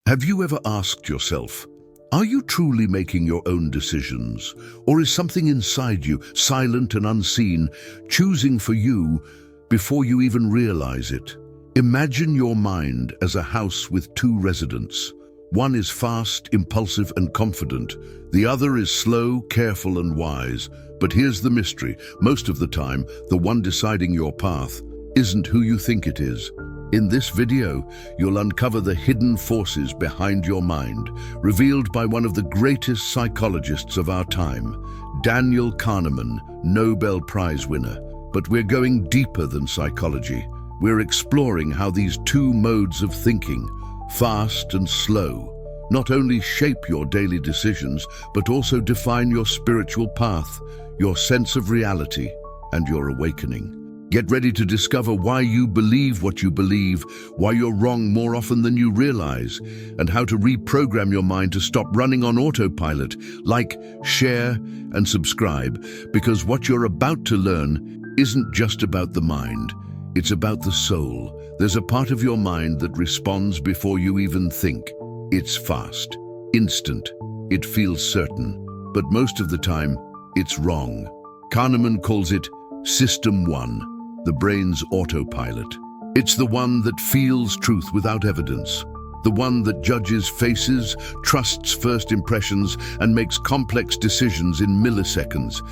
Have you ever asked yourself, are you truly making your own decisions? Or is something inside you, silent and unseen, choosing for you before you even realize it? Imagine your mind as a house with two residents. One is fast, impulsive and confident. The other is slow, careful and wise. But here's the mystery. Most of the time, the one deciding your path isn't who you think it is. In this video, you'll uncover the hidden forces behind your mind, revealed by one of the greatest psychologists of our time, Daniel Kahneman, Nobel Prize winner. But we're going deeper than psychology. We're exploring how these two modes of thinking, fast and slow, not only shape your daily decisions, but also define your spiritual path, your sense of reality, and your awakening. Get ready to discover why you believe what you believe, why you're wrong more often than you realize, and how to reprogram your mind to stop running on autopilot. Like, share, and subscribe, because what you're about to learn isn't just about the mind, it's about the soul. There's a part of your mind that responds before you even think. It's fast, instant, it feels certain, but most of the time, it's wrong. Kahneman calls it System 1. The brain's autopilot. It's the one that feels truth without evidence. The one that judges faces, trusts first impressions, and makes complex decisions in milliseconds.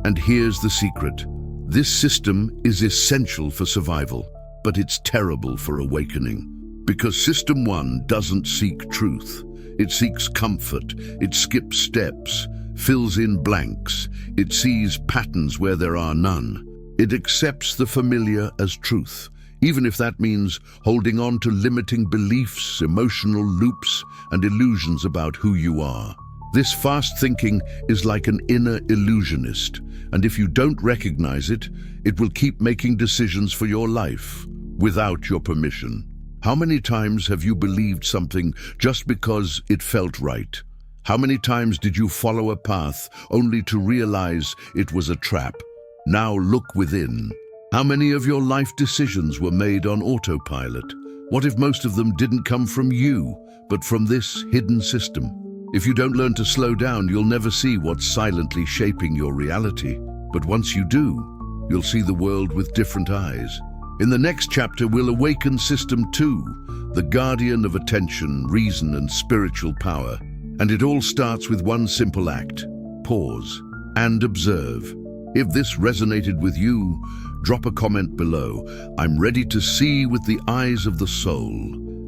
And here's the secret. This system is essential for survival, but it's terrible for awakening. Because System 1 doesn't seek truth. It seeks comfort. It skips steps, fills in blanks. It sees patterns where there are none. It accepts the familiar as truth, even if that means holding on to limiting beliefs, emotional loops, and illusions about who you are. This fast thinking is like an inner illusionist, and if you don't recognize it, it will keep making decisions for your life without your permission. How many times have you believed something just because it felt right? How many times did you follow a path only to realize it was a trap? Now look within. How many of your life decisions were made on autopilot? What if most of them didn't come from you, but from this hidden system? If you don't learn to slow down, you'll never see what's silently shaping your reality. But once you do, you'll see the world with different eyes. In the next chapter, we'll awaken System 2, the guardian of attention, reason, and spiritual power. And it all starts with one simple act: pause and observe. If this resonated with you, drop a comment below. I'm ready to see with the eyes of the soul.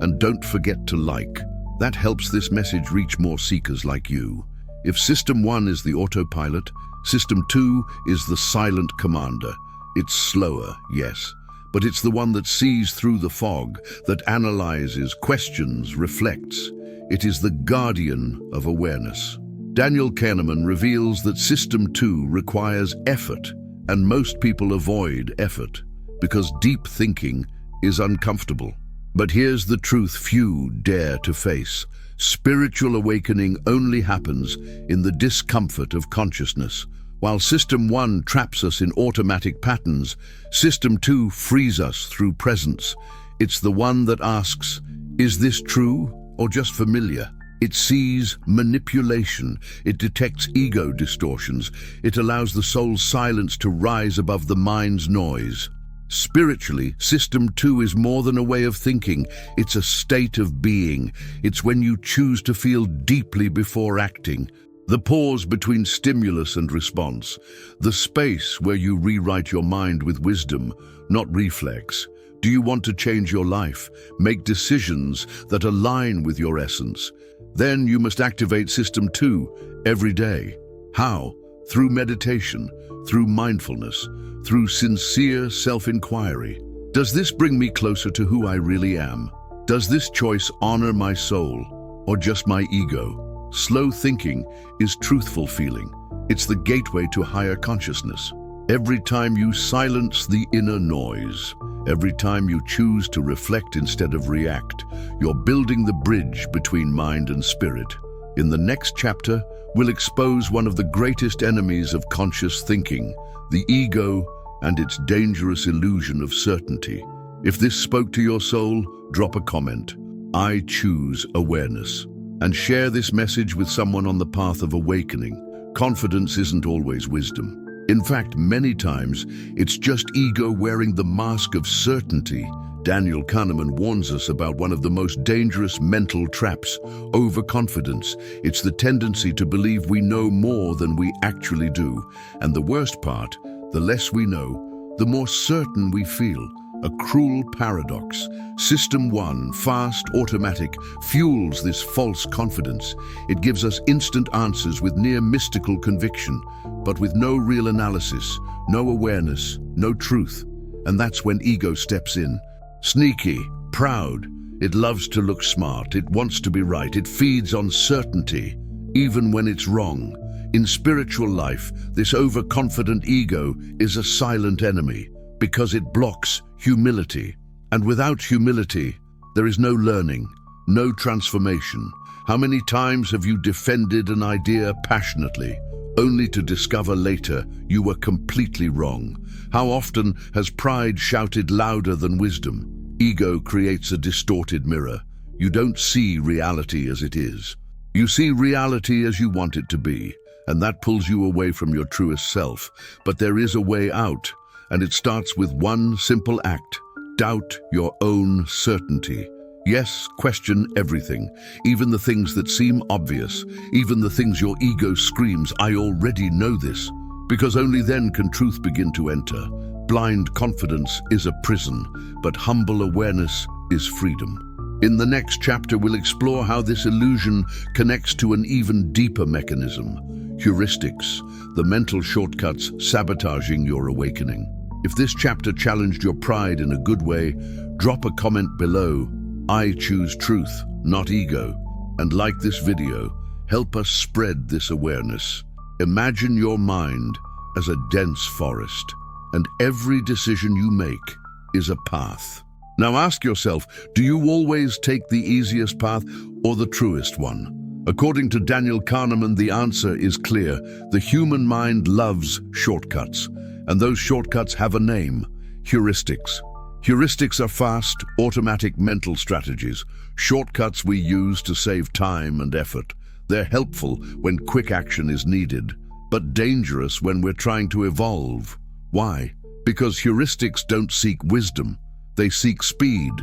And don't forget to like. That helps this message reach more seekers like you. If System 1 is the autopilot, System 2 is the silent commander. It's slower, yes, but it's the one that sees through the fog, that analyzes, questions, reflects. It is the guardian of awareness. Daniel Kahneman reveals that System 2 requires effort, and most people avoid effort because deep thinking is uncomfortable. But here's the truth few dare to face. Spiritual awakening only happens in the discomfort of consciousness. While System 1 traps us in automatic patterns, System 2 frees us through presence. It's the one that asks, is this true or just familiar? It sees manipulation, it detects ego distortions, it allows the soul's silence to rise above the mind's noise. Spiritually, System 2 is more than a way of thinking, it's a state of being. It's when you choose to feel deeply before acting. The pause between stimulus and response, the space where you rewrite your mind with wisdom, not reflex. Do you want to change your life, make decisions that align with your essence? Then you must activate System 2 every day. How? Through meditation, through mindfulness, through sincere self-inquiry. Does this bring me closer to who I really am? Does this choice honor my soul or just my ego? Slow thinking is truthful feeling. It's the gateway to higher consciousness. Every time you silence the inner noise, every time you choose to reflect instead of react, you're building the bridge between mind and spirit. In the next chapter, we'll expose one of the greatest enemies of conscious thinking, the ego and its dangerous illusion of certainty. If this spoke to your soul, drop a comment. I choose awareness. And share this message with someone on the path of awakening. Confidence isn't always wisdom. In fact, many times, it's just ego wearing the mask of certainty. Daniel Kahneman warns us about one of the most dangerous mental traps, overconfidence. It's the tendency to believe we know more than we actually do. And the worst part, the less we know, the more certain we feel. A cruel paradox. System 1, fast, automatic, fuels this false confidence. It gives us instant answers with near mystical conviction, but with no real analysis, no awareness, no truth. And that's when ego steps in. Sneaky, proud, it loves to look smart, it wants to be right, it feeds on certainty, even when it's wrong. In spiritual life, this overconfident ego is a silent enemy because it blocks humility. And without humility, there is no learning, no transformation. How many times have you defended an idea passionately, only to discover later you were completely wrong? How often has pride shouted louder than wisdom? Ego creates a distorted mirror. You don't see reality as it is. You see reality as you want it to be, and that pulls you away from your truest self. But there is a way out, and it starts with one simple act. Doubt your own certainty. Yes, question everything, even the things that seem obvious, even the things your ego screams, I already know this, because only then can truth begin to enter. Blind confidence is a prison, but humble awareness is freedom. In the next chapter, we'll explore how this illusion connects to an even deeper mechanism. Heuristics, the mental shortcuts sabotaging your awakening. If this chapter challenged your pride in a good way, drop a comment below. I choose truth, not ego. And like this video, help us spread this awareness. Imagine your mind as a dense forest, and every decision you make is a path. Now ask yourself, do you always take the easiest path or the truest one? According to Daniel Kahneman, the answer is clear. The human mind loves shortcuts. And those shortcuts have a name: heuristics. Heuristics are fast, automatic mental strategies, shortcuts we use to save time and effort. They're helpful when quick action is needed, but dangerous when we're trying to evolve. Why? Because heuristics don't seek wisdom, they seek speed,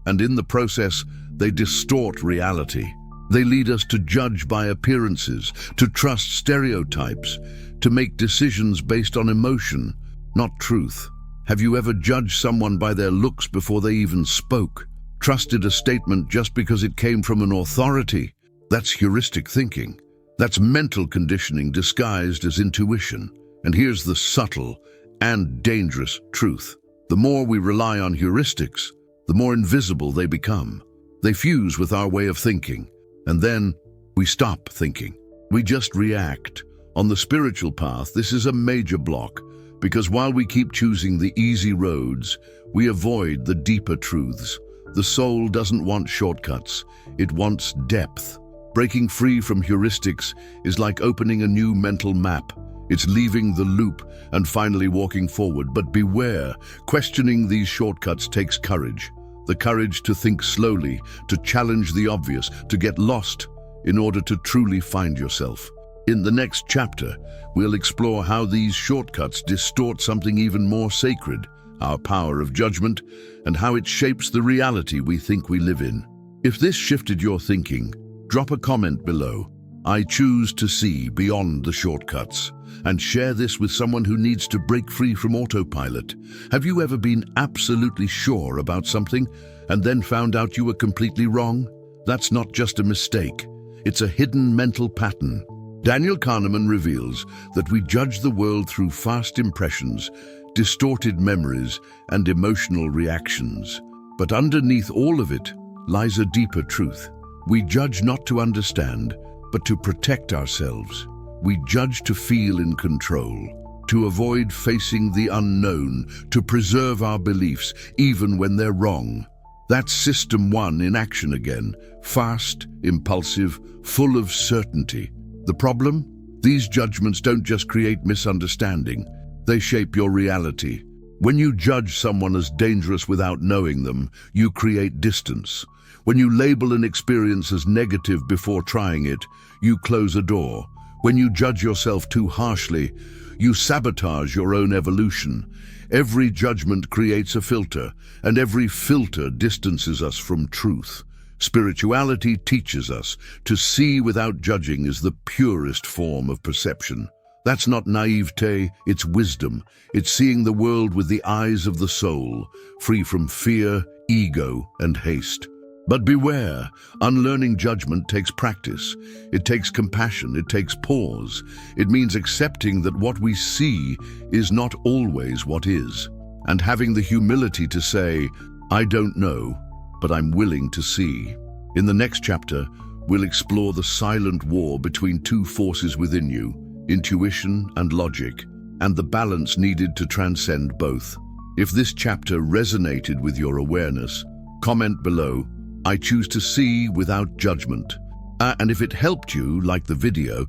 and in the process, they distort reality. They lead us to judge by appearances, to trust stereotypes, to make decisions based on emotion, not truth. Have you ever judged someone by their looks before they even spoke? Trusted a statement just because it came from an authority? That's heuristic thinking. That's mental conditioning disguised as intuition. And here's the subtle and dangerous truth. The more we rely on heuristics, the more invisible they become. They fuse with our way of thinking, and then we stop thinking. We just react. On the spiritual path, this is a major block, because while we keep choosing the easy roads, we avoid the deeper truths. The soul doesn't want shortcuts, it wants depth. Breaking free from heuristics is like opening a new mental map. It's leaving the loop and finally walking forward. But beware, questioning these shortcuts takes courage. The courage to think slowly, to challenge the obvious, to get lost in order to truly find yourself. In the next chapter, we'll explore how these shortcuts distort something even more sacred, our power of judgment, and how it shapes the reality we think we live in. If this shifted your thinking, drop a comment below. I choose to see beyond the shortcuts, and share this with someone who needs to break free from autopilot. Have you ever been absolutely sure about something and then found out you were completely wrong? That's not just a mistake, it's a hidden mental pattern. Daniel Kahneman reveals that we judge the world through fast impressions, distorted memories, and emotional reactions. But underneath all of it lies a deeper truth. We judge not to understand, but to protect ourselves. We judge to feel in control, to avoid facing the unknown, to preserve our beliefs, even when they're wrong. That's System 1 in action again, fast, impulsive, full of certainty. The problem? These judgments don't just create misunderstanding, they shape your reality. When you judge someone as dangerous without knowing them, you create distance. When you label an experience as negative before trying it, you close a door. When you judge yourself too harshly, you sabotage your own evolution. Every judgment creates a filter, and every filter distances us from truth. Spirituality teaches us to see without judging is the purest form of perception. That's not naivete, it's wisdom. It's seeing the world with the eyes of the soul, free from fear, ego, and haste. But beware, unlearning judgment takes practice. It takes compassion, it takes pause. It means accepting that what we see is not always what is, and having the humility to say, I don't know, but I'm willing to see. In the next chapter, we'll explore the silent war between two forces within you, intuition and logic, and the balance needed to transcend both. If this chapter resonated with your awareness, comment below, I choose to see without judgment. And if it helped you, like the video,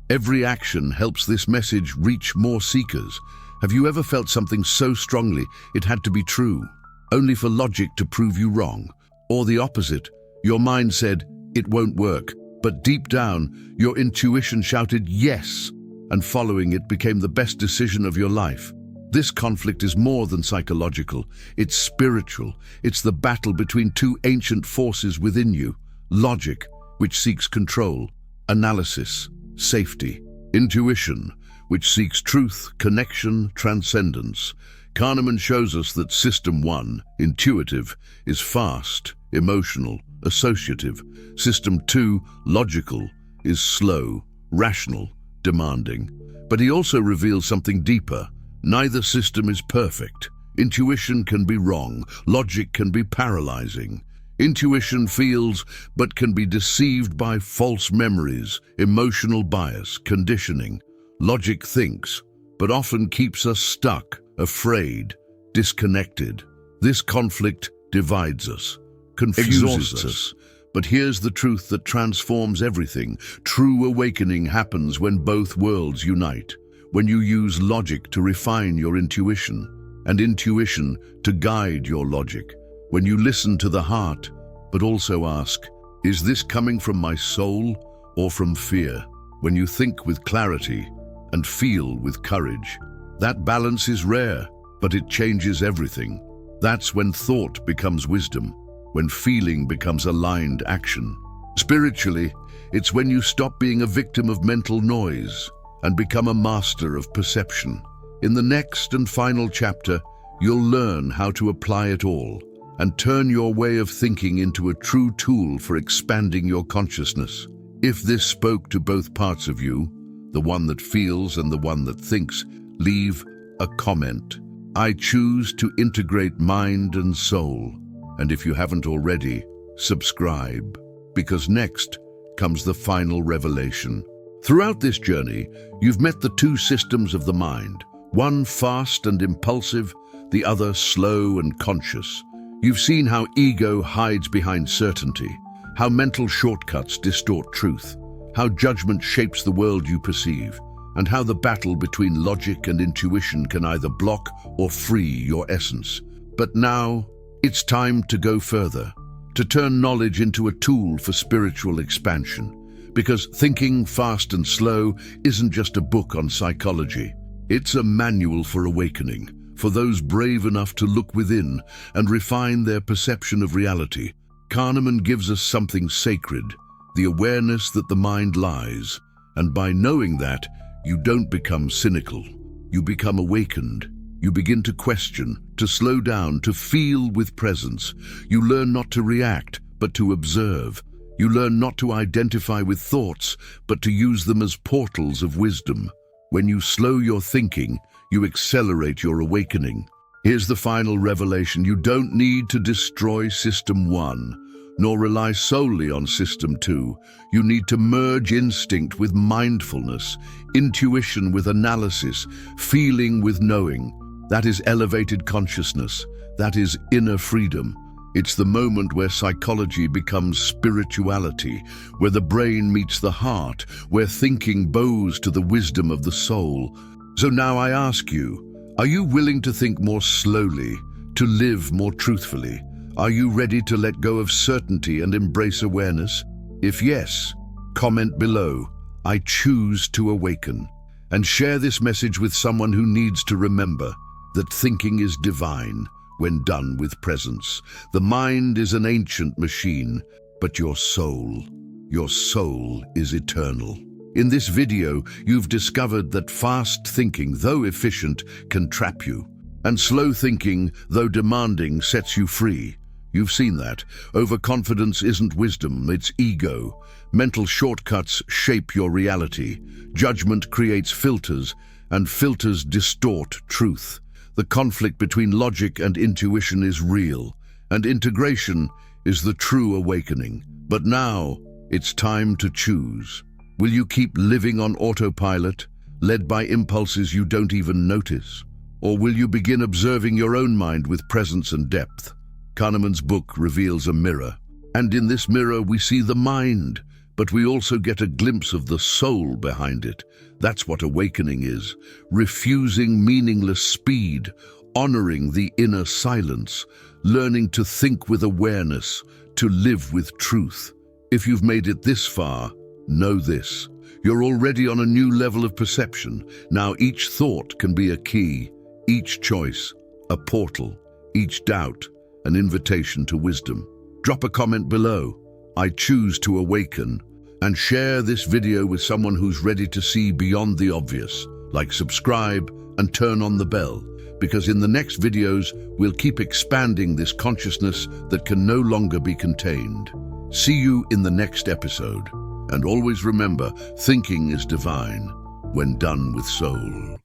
every action helps this message reach more seekers. Have you ever felt something so strongly it had to be true, only for logic to prove you wrong? Or the opposite, your mind said, it won't work, but deep down, your intuition shouted yes, and following it became the best decision of your life. This conflict is more than psychological, it's spiritual. It's the battle between two ancient forces within you: logic, which seeks control, analysis, safety; intuition, which seeks truth, connection, transcendence. Kahneman shows us that System 1, intuitive, is fast, emotional, associative. System 2, logical, is slow, rational, demanding. But he also reveals something deeper. Neither system is perfect. Intuition can be wrong. Logic can be paralyzing. Intuition feels, but can be deceived by false memories, emotional bias, conditioning. Logic thinks, but often keeps us stuck, afraid, disconnected. This conflict divides us, confuses us. But here's the truth that transforms everything. True awakening happens when both worlds unite. When you use logic to refine your intuition, and intuition to guide your logic. When you listen to the heart, but also ask, is this coming from my soul or from fear? When you think with clarity and feel with courage. That balance is rare, but it changes everything. That's when thought becomes wisdom, when feeling becomes aligned action. Spiritually, it's when you stop being a victim of mental noise and become a master of perception. In the next and final chapter, you'll learn how to apply it all and turn your way of thinking into a true tool for expanding your consciousness. If this spoke to both parts of you, the one that feels and the one that thinks, leave a comment. I choose to integrate mind and soul. And if you haven't already, subscribe, because next comes the final revelation. Throughout this journey, you've met the two systems of the mind, one fast and impulsive, the other slow and conscious. You've seen how ego hides behind certainty, how mental shortcuts distort truth, how judgment shapes the world you perceive, and how the battle between logic and intuition can either block or free your essence. But now, it's time to go further, to turn knowledge into a tool for spiritual expansion. Because Thinking Fast and Slow isn't just a book on psychology. It's a manual for awakening, for those brave enough to look within and refine their perception of reality. Kahneman gives us something sacred, the awareness that the mind lies. And by knowing that, you don't become cynical. You become awakened. You begin to question, to slow down, to feel with presence. You learn not to react, but to observe. You learn not to identify with thoughts, but to use them as portals of wisdom. When you slow your thinking, you accelerate your awakening. Here's the final revelation. You don't need to destroy System 1, nor rely solely on System 2. You need to merge instinct with mindfulness, intuition with analysis, feeling with knowing. That is elevated consciousness. That is inner freedom. It's the moment where psychology becomes spirituality, where the brain meets the heart, where thinking bows to the wisdom of the soul. So now I ask you, are you willing to think more slowly, to live more truthfully? Are you ready to let go of certainty and embrace awareness? If yes, comment below, "I choose to awaken," and share this message with someone who needs to remember that thinking is divine when done with presence. The mind is an ancient machine, but your soul is eternal. In this video, you've discovered that fast thinking, though efficient, can trap you, and slow thinking, though demanding, sets you free. You've seen that. Overconfidence isn't wisdom, it's ego. Mental shortcuts shape your reality. Judgment creates filters, and filters distort truth. The conflict between logic and intuition is real, and integration is the true awakening. But now, it's time to choose. Will you keep living on autopilot, led by impulses you don't even notice? Or will you begin observing your own mind with presence and depth? Kahneman's book reveals a mirror, and in this mirror we see the mind, but we also get a glimpse of the soul behind it. That's what awakening is, refusing meaningless speed, honoring the inner silence, learning to think with awareness, to live with truth. If you've made it this far, know this: you're already on a new level of perception. Now each thought can be a key, each choice a portal, each doubt an invitation to wisdom. Drop a comment below, "I choose to awaken," and share this video with someone who's ready to see beyond the obvious. Like, subscribe, and turn on the bell, because in the next videos, we'll keep expanding this consciousness that can no longer be contained. See you in the next episode. And always remember, thinking is divine when done with soul.